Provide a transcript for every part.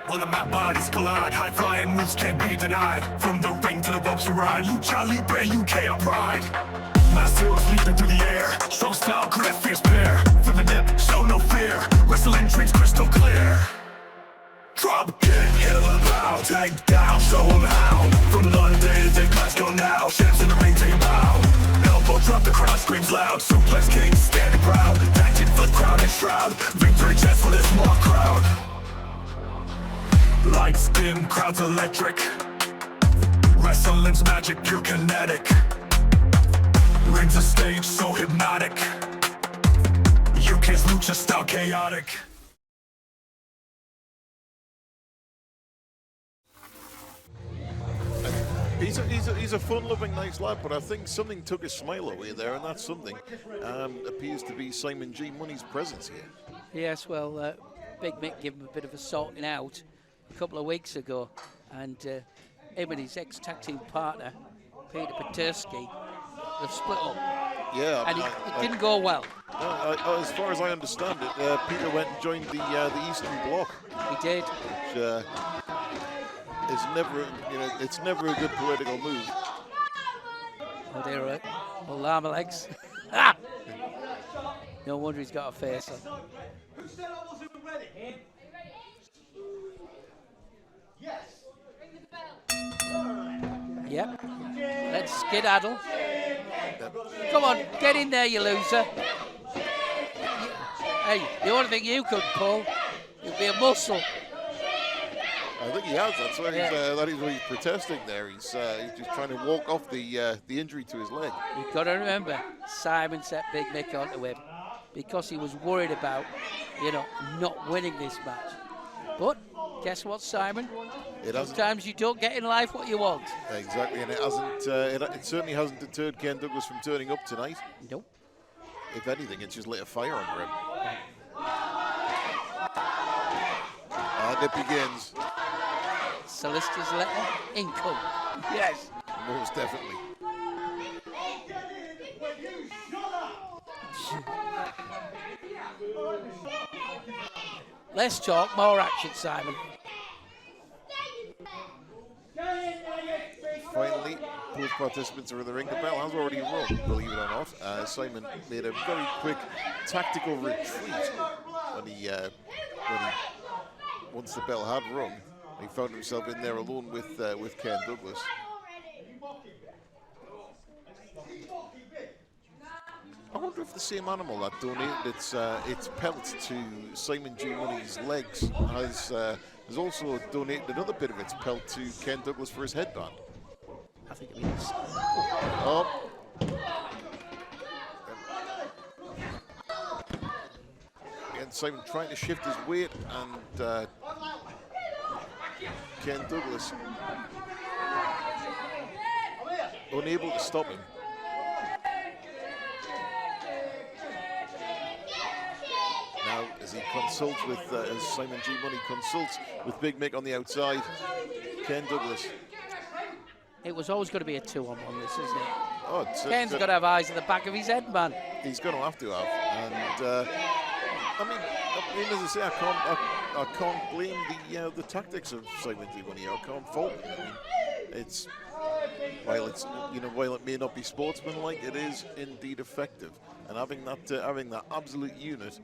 On the map, bodies collide. High-flying moves can't be denied. From the ring to the ropes we ride. Lucha Libre, UK our pride. Master is leaping through the air. Strong style, grip, fierce pair. For the nip, show no fear. Wrestling dreams crystal clear. Drop kick, hill and bow. Take down, show 'em how. From London to Glasgow now. Champs in the ring, take a bow. Elbow drop, the crowd screams loud. Suplex king, standing proud. Tactic foot, crown and shroud. Victory chest for this small crowd. Lights dim, crowds electric. Wrestling's magic, pure kinetic. Rings a stage so hypnotic. UK's lucha style chaotic. He's a fun-loving, nice lad, but I think something took his smile away there, and that something appears to be Simon G. Money's presence here. Yes, well, Big Mick gave him a bit of a sorting out a couple of weeks ago, and him and his ex-tag team partner, Patryk Peterski, they've split up. Yeah, and it didn't go well. As far as I understand it, Peter went and joined the Eastern Bloc. He did. Which, it's never a good political move. Oh dear, right. Well, llama legs. No wonder he's got a face on. Who said I wasn't ready? Yes. Yep. Let's skedaddle. Come on, get in there, you loser. Hey, the only thing you could pull would be a muscle. I think he has. That's why that is what he's protesting there. He's just trying to walk off the injury to his leg. You've got to remember, Simon set Big Mick onto him because he was worried about, not winning this match. But guess what, Simon? Sometimes you don't get in life what you want. Exactly, and it hasn't. It certainly hasn't deterred Kairn Douglas from turning up tonight. Nope. If anything, it's just lit a fire under him. And it begins. Solicitor's letter, income. Yes. Most definitely. Less talk, more action, Simon. Finally, both participants are in the ring. The bell has already rung, believe it or not. Simon made a very quick tactical retreat once the bell had rung. He found himself in there alone with Kairn Douglas. I wonder if the same animal that donated its pelt to Simon G. Money's legs has also donated another bit of its pelt to Kairn Douglas for his headband. I think it is. Oh. Again, Simon trying to shift his weight, and Kairn Douglas unable to stop him. Now, as he consults with, as Simon G. Money consults with Big Mick on the outside, Kairn Douglas. It was always going to be a 2-on-1, this, isn't it? Oh, Kairn's got to have eyes at the back of his head, man. He's going to have, and I mean, as I say, I can't blame the tactics of Simon G. Money. I can't fault him. I mean, it's while it may not be sportsmanlike, it is indeed effective. And having that absolute unit,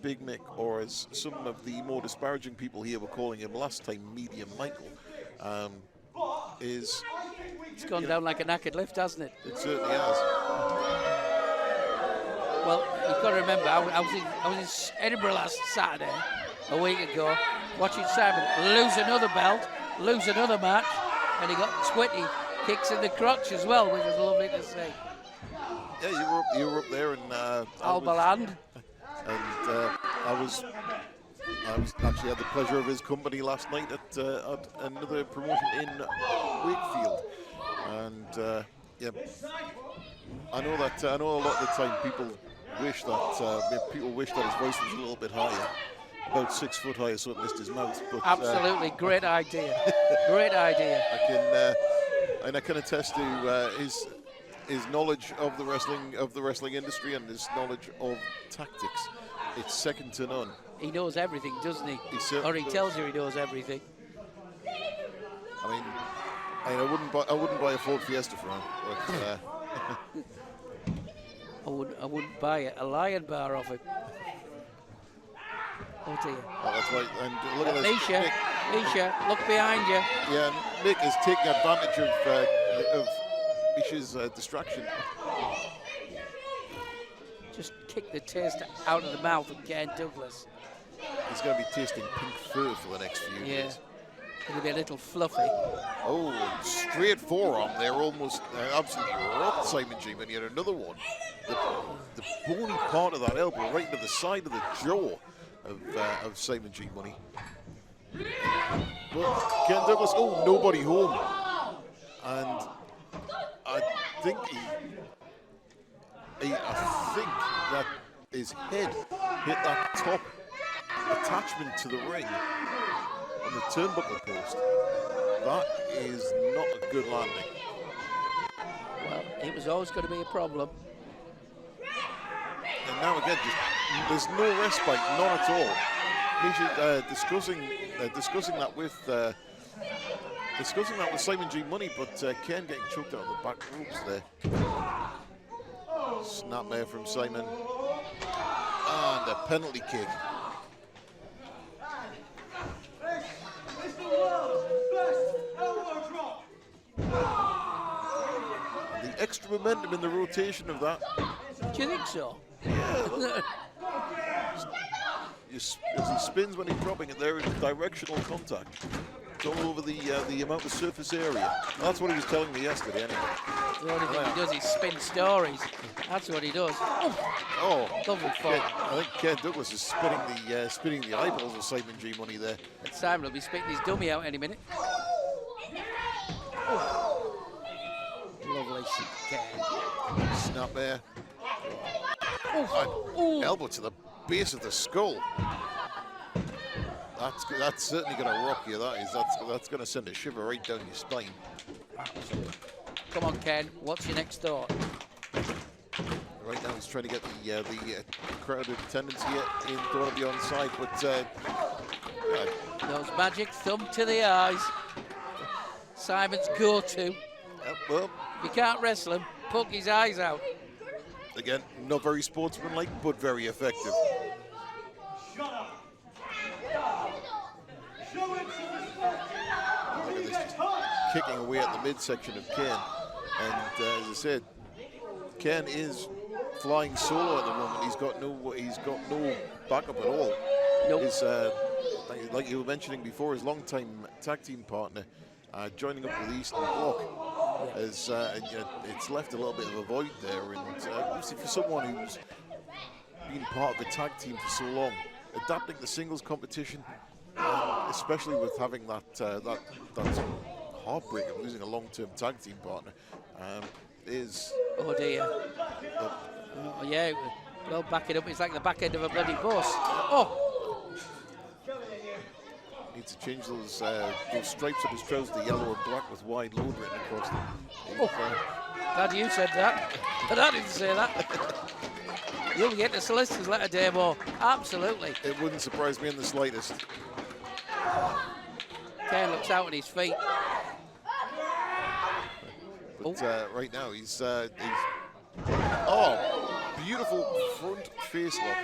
Big Mick, or as some of the more disparaging people here were calling him last time, Medium Michael, is... It's gone down like a knackered lift, hasn't it? It certainly has. Well, you've got to remember, I was in Edinburgh last Saturday, a week ago, watching Simon lose another belt, lose another match, and he got 20 kicks in the crotch as well, which was lovely to see. Yeah, you were up there in Albaland. And I actually had the pleasure of his company last night at another promotion in Wakefield, and yeah, I know a lot of the time people wish that his voice was a little bit higher, about 6 foot higher, so it missed his mouth. But absolutely, great idea, great idea. I can attest to his knowledge of the wrestling industry and his knowledge of tactics. It's second to none. he knows everything, doesn't he? He certainly Or he does. tells you he knows everything. I mean, I wouldn't buy a Ford Fiesta for him, but I wouldn't buy a lion bar off him. Oh dear. well, that's right. And look at this. Nisha, Nisha, look behind you. Yeah, Mick is taking advantage of Misha's distraction. Just kick the taste out of the mouth of Kairn Douglas. He's going to be tasting pink fur for the next few Yeah. days. It'll be a little fluffy. Oh, straight forearm there, almost absolutely rocked Simon G. When he had another one. The bony part of that elbow right to the side of the jaw of Simon G. Money. But Kairn Douglas, oh, nobody home. And I think I think that his head hit that top attachment to the ring on the turnbuckle post. That is not a good landing. Well, it was always going to be a problem. And now again, there's no respite, none at all. Misha discussing that with Simon G. Money, but Kairn getting choked out on the back ropes there. Snapmare from Simon, and a penalty kick. It's the world's best elbow drop. And the extra momentum in the rotation of that. Do you think so? As he spins when he's dropping it, there is directional contact. It's all over the amount of surface area. That's what he was telling me yesterday, anyway. The only thing he does is spin stories. That's what he does. Oh, Lovely fall. I think Kairn Douglas is spinning the eyeballs of Simon G. Money there. And Simon will be spitting his dummy out any minute. Lovely Kairn. Snap there. Ooh. Elbow to the base of the skull. That's certainly going to rock you. That's going to send a shiver right down your spine. Come on, Ken. What's your next thought? Right now he's trying to get the crowded attendance here in don't want to be on side, but Those magic thumb to the eyes. Simon's go-to. well, If you can't wrestle him, poke his eyes out. again, not very sportsmanlike, but very effective. Shut up. Show him some respect. Look at this, just kicking away at the midsection of Kairn. And as I said, Kairn is flying solo at the moment. He's got no backup at all. Nope. His, like you were mentioning before, his longtime tag team partner joining up with the Eastern Bloc has it's left a little bit of a void there. And obviously for someone who's been part of the tag team for so long, adapting the singles competition, especially with having that heartbreak of losing a long-term tag team partner, is. Oh dear. Oh yeah. Well, back it up. It's like the back end of a bloody bus. Oh. Needs to change those stripes on his trousers to yellow and black with wide load written across them. Glad you said that. But I didn't say that. You'll get the solicitor's letter, Damo. Absolutely. It wouldn't surprise me in the slightest. Kairn looks out on his feet. But right now he's beautiful front face lock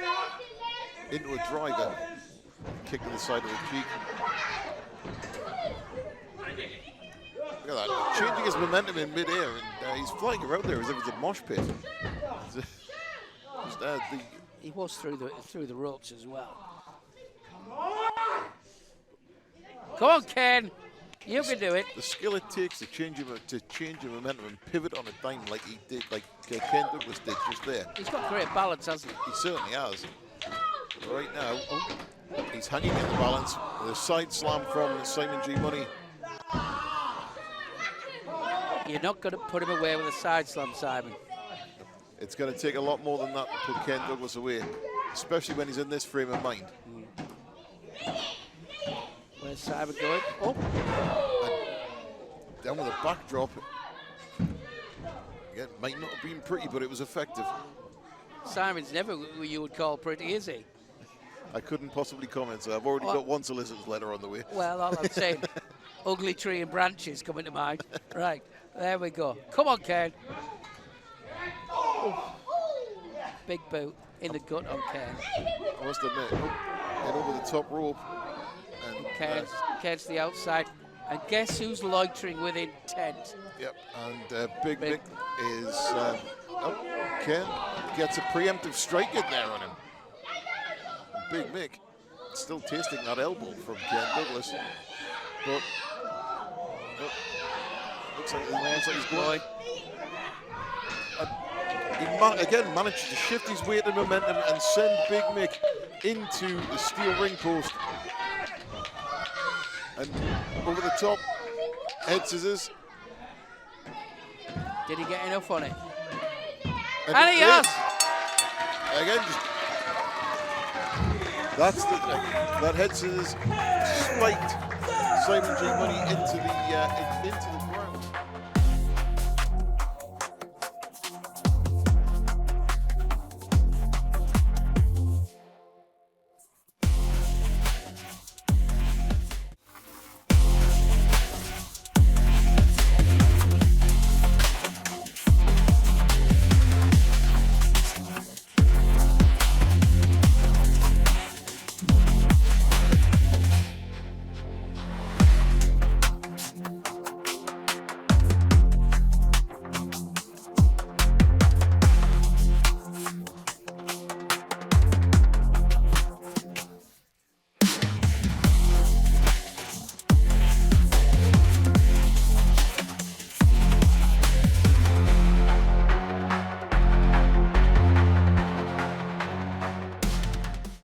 into a driver, kick to the side of the cheek. Look at that, changing his momentum in midair, and he's flying around there as if it's a mosh pit. He was through the ropes as well. Come on, Ken. You can do it. The skill it takes to change your momentum and pivot on a dime like he did, like Kairn Douglas did just there. He's got great balance, hasn't he? He certainly has. Right now, he's hanging in the balance with a side slam from Simon G. Money. You're not going to put him away with a side slam, Simon. It's going to take a lot more than that to put Kairn Douglas away, especially when he's in this frame of mind. Where's Simon going? Oh. And down with a backdrop. Again, might not have been pretty, but it was effective. Simon's never who you would call pretty, is he? I couldn't possibly comment, so I've already got one solicitor's letter on the way. Well, all I'm saying, ugly tree and branches coming to mind. Right, there we go. Come on, Kairn. Oh. Big boot in the gut on Kairn. I must admit, head over the top rope. And Kairn's the outside. And guess who's loitering within 10? Yep, and Big Mick is... Kairn gets a preemptive strike in there on him. And Big Mick still tasting that elbow from Kairn Douglas. But looks like he's going. He again managed to shift his weight and momentum and send Big Mick into the steel ring post. And over the top, head scissors. Did he get enough on it? And he has! Again, that head scissors spiked Simon G Money into the ground.